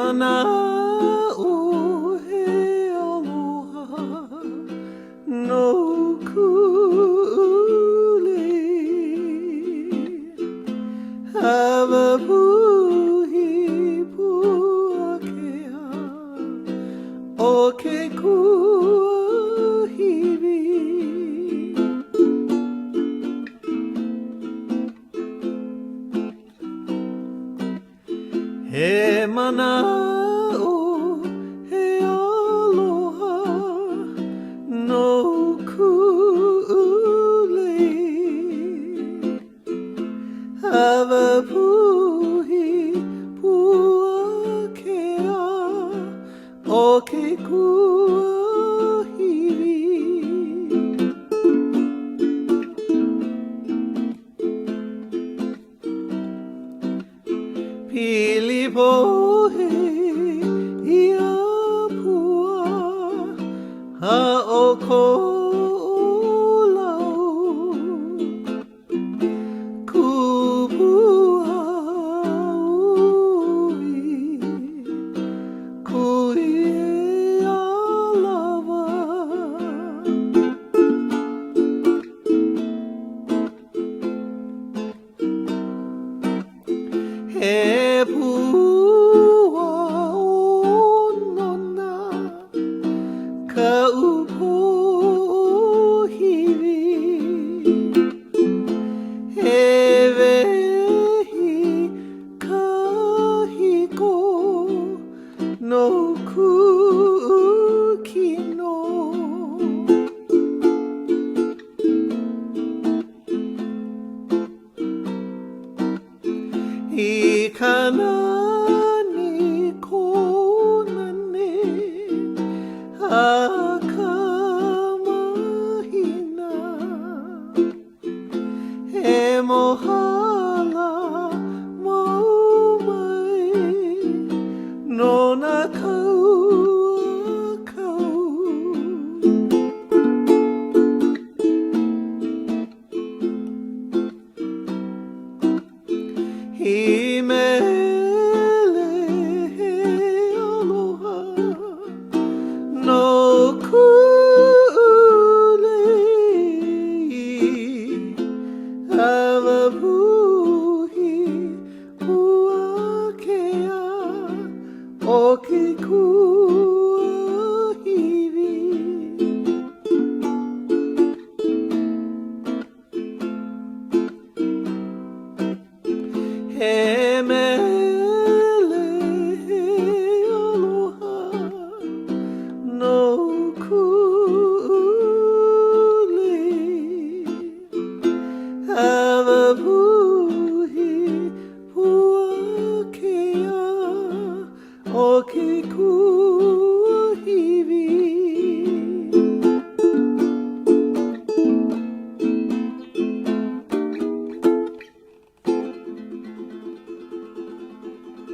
mana'o he aloha no kule Awapuhi Puakea o ke kuahiwi He mana'o he aloha no kule Awapuhi Puakea o ke kuahiwi Pili pohe ia pua ha'oko lau Kupua ui kui alawa He pua onona ka upohiwi He wehi kahiko no kukino I kanani konane akamahina He mohala maumai no na kau He mele he aloha no kule Awapuhi Puakea o ke kuahiwi He